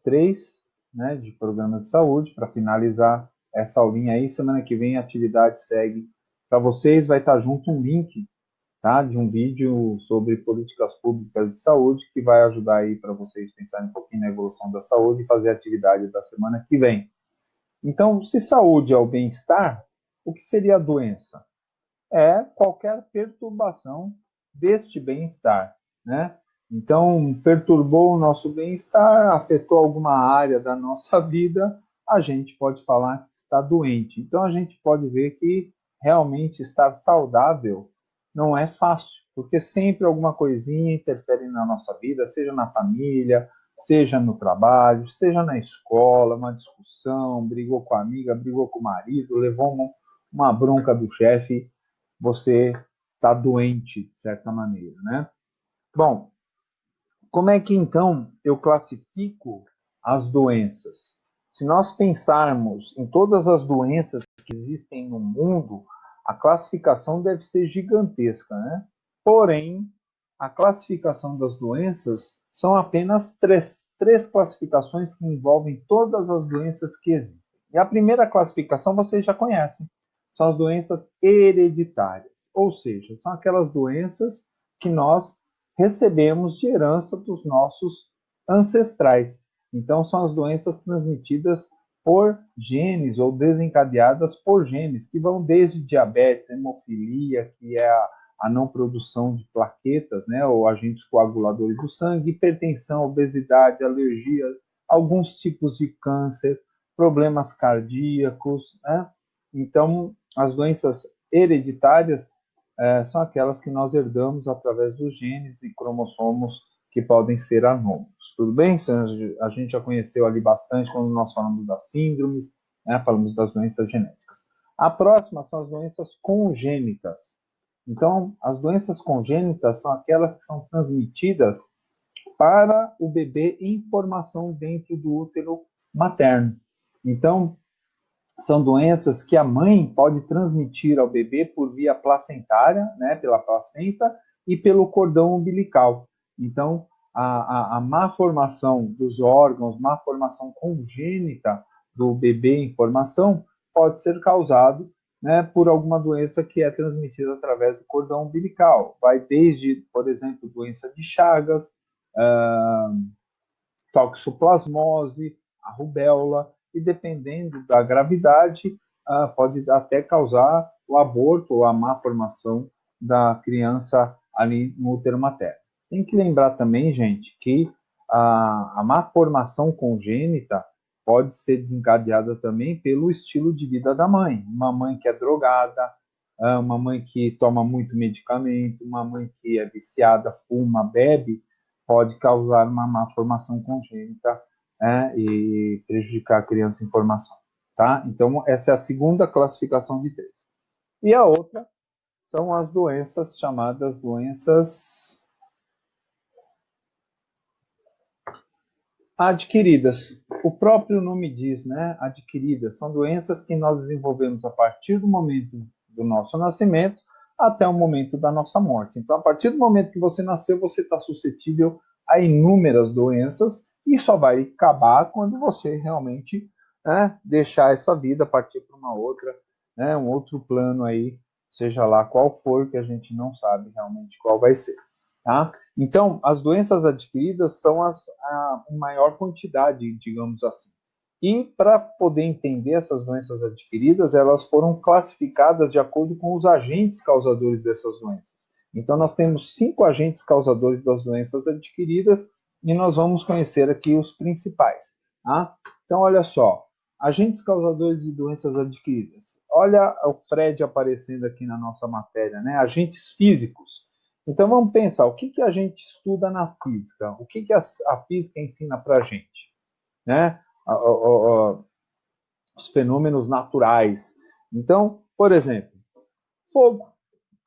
3, né, de programas de saúde, para finalizar essa aulinha aí. Semana que vem a atividade segue para vocês, vai estar junto um link, tá, de um vídeo sobre políticas públicas de saúde, que vai ajudar aí para vocês pensarem um pouquinho na evolução da saúde e fazer a atividade da semana que vem. Então, se saúde é o bem-estar, o que seria a doença? É qualquer perturbação deste bem-estar, né? Então, perturbou o nosso bem-estar, afetou alguma área da nossa vida, a gente pode falar que está doente. Então, a gente pode ver que realmente estar saudável não é fácil, porque sempre alguma coisinha interfere na nossa vida, seja na família, seja no trabalho, seja na escola, uma discussão, brigou com a amiga, brigou com o marido, levou uma bronca do chefe, você está doente, de certa maneira, né? Bom, como é que então eu classifico as doenças? Se nós pensarmos em todas as doenças que existem no mundo, a classificação deve ser gigantesca, né? Porém, a classificação das doenças são apenas três classificações que envolvem todas as doenças que existem. E a primeira classificação vocês já conhecem, são as doenças hereditárias, ou seja, são aquelas doenças que nós recebemos de herança dos nossos ancestrais. Então, são as doenças transmitidas por genes ou desencadeadas por genes, que vão desde diabetes, hemofilia, que é a não produção de plaquetas, né, ou agentes coaguladores do sangue, hipertensão, obesidade, alergia, alguns tipos de câncer, problemas cardíacos, né? Então, as doenças hereditárias são aquelas que nós herdamos através dos genes e cromossomos que podem ser anômalos. Tudo bem? A gente já conheceu ali bastante quando nós falamos das síndromes, né? Falamos das doenças genéticas. A próxima são as doenças congênitas. Então, as doenças congênitas são aquelas que são transmitidas para o bebê em formação dentro do útero materno. Então, são doenças que a mãe pode transmitir ao bebê por via placentária, né, pela placenta, e pelo cordão umbilical. Então, a má formação dos órgãos, má formação congênita do bebê em formação, pode ser causado, né, por alguma doença que é transmitida através do cordão umbilical. Vai desde, por exemplo, doença de Chagas, toxoplasmose, a rubéola, e dependendo da gravidade, pode até causar o aborto ou a má formação da criança ali no útero materno. Tem que lembrar também, gente, que a má formação congênita pode ser desencadeada também pelo estilo de vida da mãe. Uma mãe que é drogada, uma mãe que toma muito medicamento, uma mãe que é viciada, fuma, bebe, pode causar uma má formação congênita, e prejudicar a criança em formação. Tá? Então, essa é a segunda classificação de 3. E a outra são as doenças chamadas doenças adquiridas. O próprio nome diz, né? Adquiridas. São doenças que nós desenvolvemos a partir do momento do nosso nascimento até o momento da nossa morte. Então, a partir do momento que você nasceu, você está suscetível a inúmeras doenças e só vai acabar quando você realmente, né, deixar essa vida, partir para uma outra, né, um outro plano aí, seja lá qual for, que a gente não sabe realmente qual vai ser. Tá? Então, as doenças adquiridas são a maior quantidade, digamos assim. E para poder entender essas doenças adquiridas, elas foram classificadas de acordo com os agentes causadores dessas doenças. Então, nós temos 5 agentes causadores das doenças adquiridas e nós vamos conhecer aqui os principais. Tá? Então, olha só, agentes causadores de doenças adquiridas. Olha o Fred aparecendo aqui na nossa matéria, né? Agentes físicos. Então, vamos pensar, o que a gente estuda na física? O que a física ensina para a gente? Né? Os fenômenos naturais. Então, por exemplo, fogo,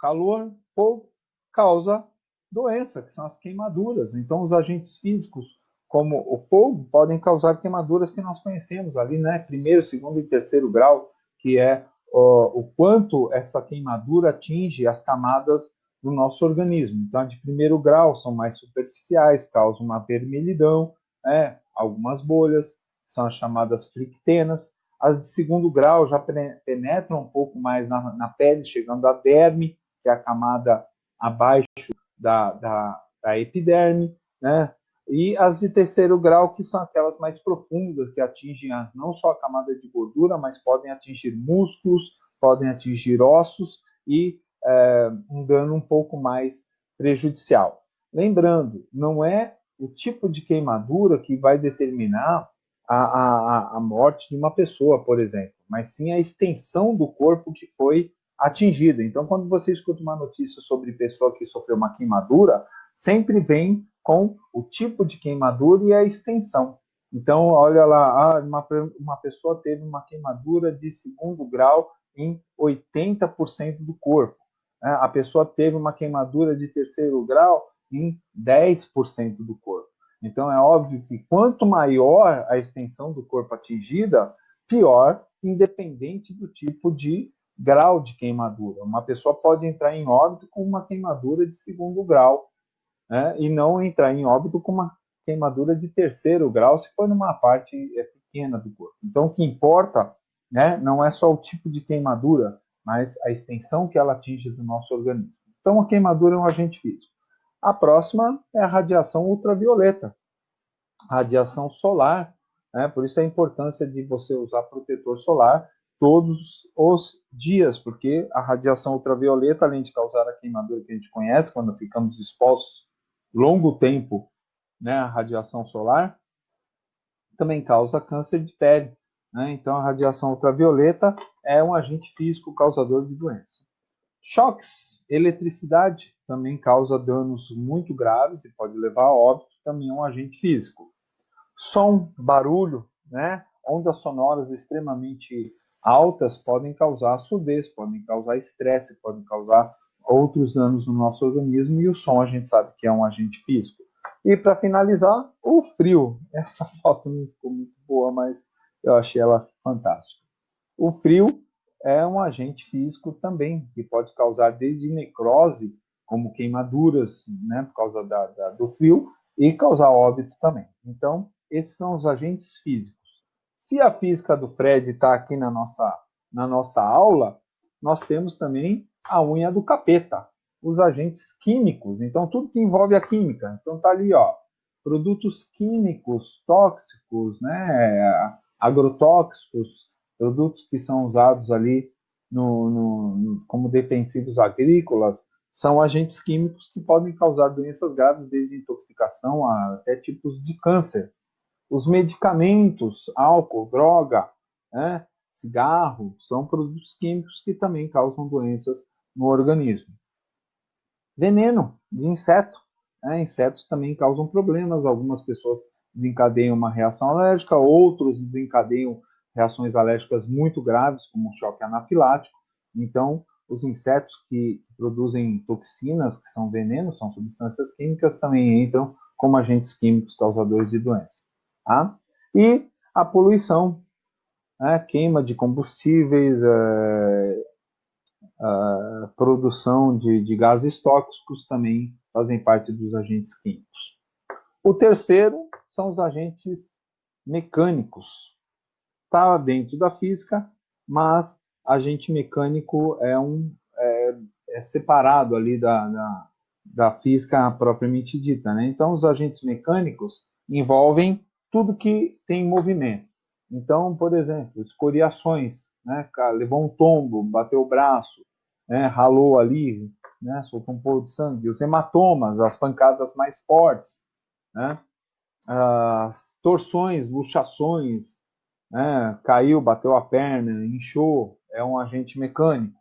calor, fogo causa doença, que são as queimaduras. Então, os agentes físicos, como o fogo, podem causar queimaduras que nós conhecemos ali, né? Primeiro, segundo e terceiro grau, que é o quanto essa queimadura atinge as camadas do nosso organismo. Então, a de primeiro grau são mais superficiais, causam uma vermelhidão, né? algumas bolhas, são as chamadas frictenas. As de segundo grau já penetram um pouco mais na pele, chegando à derme, que é a camada abaixo da epiderme, né? E as de terceiro grau, que são aquelas mais profundas, que atingem não só a camada de gordura, mas podem atingir músculos, podem atingir ossos e um dano um pouco mais prejudicial. Lembrando, não é o tipo de queimadura que vai determinar a morte de uma pessoa, por exemplo, mas sim a extensão do corpo que foi atingida. Então, quando você escuta uma notícia sobre pessoa que sofreu uma queimadura, sempre vem com o tipo de queimadura e a extensão. Então, olha lá, uma pessoa teve uma queimadura de segundo grau em 80% do corpo. A pessoa teve uma queimadura de terceiro grau em 10% do corpo. Então, é óbvio que quanto maior a extensão do corpo atingida, pior, independente do tipo de grau de queimadura. Uma pessoa pode entrar em óbito com uma queimadura de segundo grau, né, e não entrar em óbito com uma queimadura de terceiro grau, se for numa parte pequena do corpo. Então, o que importa, né, não é só o tipo de queimadura, mas a extensão que ela atinge do nosso organismo. Então, a queimadura é um agente físico. A próxima é a radiação ultravioleta, radiação solar, né? Por isso a importância de você usar protetor solar todos os dias, porque a radiação ultravioleta, além de causar a queimadura que a gente conhece, quando ficamos expostos longo tempo, né, à radiação solar, também causa câncer de pele, né? Então a radiação ultravioleta é um agente físico causador de doença. Choques, eletricidade também causa danos muito graves e pode levar a óbito, também é um agente físico. Som, barulho, né? Ondas sonoras extremamente altas podem causar surdez, podem causar estresse, podem causar outros danos no nosso organismo, e o som a gente sabe que é um agente físico. E para finalizar, o frio. Essa foto não ficou muito boa, mas eu achei ela fantástica. O frio é um agente físico também, que pode causar desde necrose, como queimaduras, né, por causa do frio, e causar óbito também. Então, esses são os agentes físicos. Se a física do Fred está aqui na nossa aula, nós temos também a unha do capeta, os agentes químicos. Então, tudo que envolve a química. Então, está ali, ó, produtos químicos, tóxicos, né, agrotóxicos, produtos que são usados ali como defensivos agrícolas, são agentes químicos que podem causar doenças graves, desde intoxicação até tipos de câncer. Os medicamentos, álcool, droga, né, cigarro, são produtos químicos que também causam doenças no organismo. Veneno de inseto. Né? Insetos também causam problemas. Algumas pessoas desencadeiam uma reação alérgica, outros desencadeiam reações alérgicas muito graves, como um choque anafilático. Então, os insetos que produzem toxinas, que são venenos, são substâncias químicas, também entram como agentes químicos causadores de doenças. Tá? E a poluição, né? Queima de combustíveis, produção de gases tóxicos também fazem parte dos agentes químicos. O terceiro são os agentes mecânicos. Está dentro da física, mas agente mecânico é separado ali da física propriamente dita, né? Então, os agentes mecânicos envolvem tudo que tem movimento. Então, por exemplo, escoriações, né? Levou um tombo, bateu o braço, né? Ralou ali, né? Soltou um pouco de sangue. Os hematomas, as pancadas mais fortes, né? As torções, luxações, né? Caiu, bateu a perna, inchou, é um agente mecânico.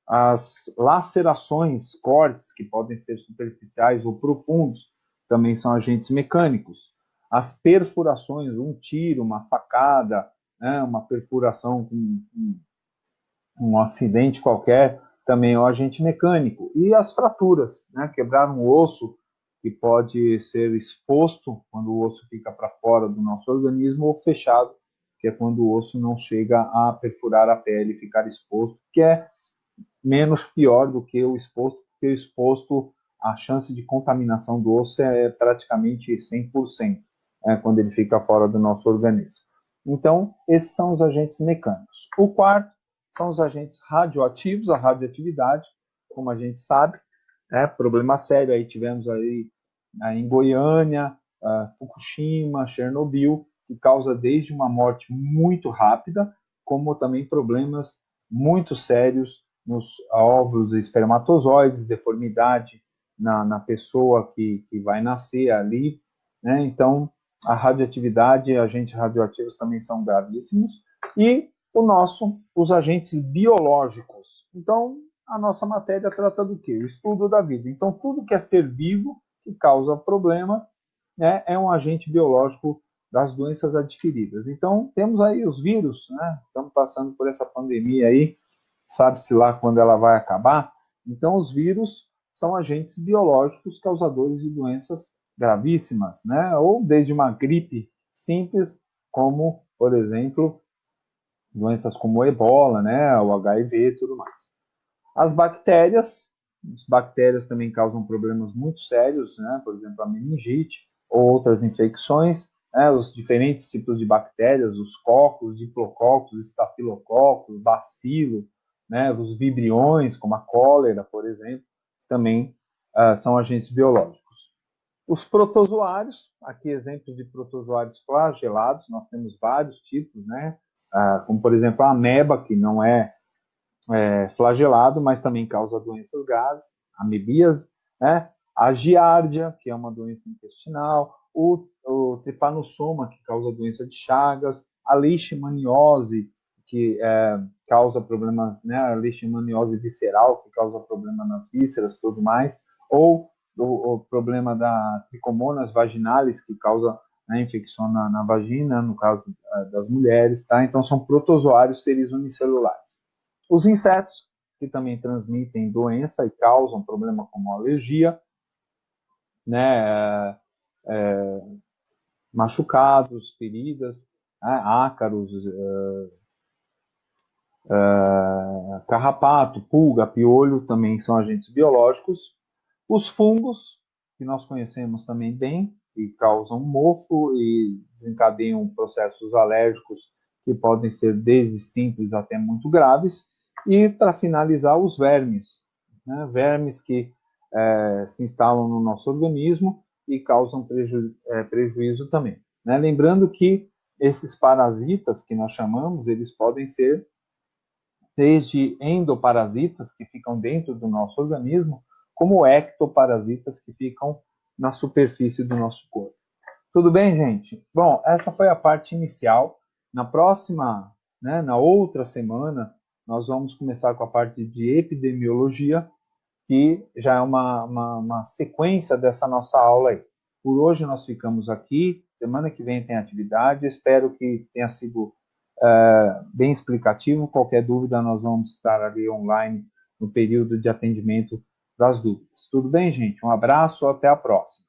As lacerações, cortes, que podem ser superficiais ou profundos, também são agentes mecânicos. As perfurações, um tiro, uma facada, né? Uma perfuração com um acidente qualquer, também é um agente mecânico. E as fraturas, né? Quebrar um osso, que pode ser exposto quando o osso fica para fora do nosso organismo, ou fechado, que é quando o osso não chega a perfurar a pele e ficar exposto, que é menos pior do que o exposto, porque o exposto, a chance de contaminação do osso é praticamente 100%. quando ele fica fora do nosso organismo. Então, esses são os agentes mecânicos. O quarto são os agentes radioativos, a radioatividade, como a gente sabe, problema sério. Aí tivemos aí em Goiânia, Fukushima, Chernobyl, que causa desde uma morte muito rápida, como também problemas muito sérios nos óvulos e espermatozoides, deformidade na pessoa que vai nascer ali, né? Então, a radioatividade, agentes radioativos também são gravíssimos, e os agentes biológicos. Então, a nossa matéria trata do quê? O estudo da vida. Então, tudo que é ser vivo, que causa problema, né, é um agente biológico das doenças adquiridas. Então, temos aí os vírus, né? Estamos passando por essa pandemia aí, sabe-se lá quando ela vai acabar. Então, os vírus são agentes biológicos causadores de doenças gravíssimas, né? Ou desde uma gripe simples, como, por exemplo, doenças como o ebola, né? O HIV e tudo mais. As bactérias também causam problemas muito sérios, né? Por exemplo, a meningite ou outras infecções, né? Os diferentes tipos de bactérias, os cocos, diplococos, estafilococos, bacilo, né? Os vibriões, como a cólera, por exemplo, também são agentes biológicos. Os protozoários, aqui exemplos de protozoários flagelados, nós temos vários tipos, né? Como, por exemplo, a ameba, que não é flagelado, mas também causa doenças graves, amebíase, né? A giardia, que é uma doença intestinal, o trypanosoma, que causa doença de Chagas, a leishmaniose, que causa problema, né? A leishmaniose visceral, que causa problema nas vísceras e tudo mais, ou o problema da tricomonas vaginalis, que causa, né, infecção na vagina, no caso das mulheres, tá? Então, são protozoários, seres unicelulares. Os insetos, que também transmitem doença e causam problema como alergia, né, machucados, feridas, né, ácaros, carrapato, pulga, piolho, também são agentes biológicos. Os fungos, que nós conhecemos também bem, que causam mofo e desencadeiam processos alérgicos que podem ser desde simples até muito graves. E, para finalizar, os vermes, né? Vermes que se instalam no nosso organismo e causam prejuízo também, né? Lembrando que esses parasitas que nós chamamos, eles podem ser desde endoparasitas, que ficam dentro do nosso organismo, como ectoparasitas, que ficam na superfície do nosso corpo. Tudo bem, gente? Bom, essa foi a parte inicial. Na próxima, né, na outra semana, nós vamos começar com a parte de epidemiologia, que já é uma sequência dessa nossa aula aí. Por hoje nós ficamos aqui. Semana que vem tem atividade. Espero que tenha sido bem explicativo. Qualquer dúvida, nós vamos estar ali online no período de atendimento das dúvidas. Tudo bem, gente? Um abraço, até a próxima.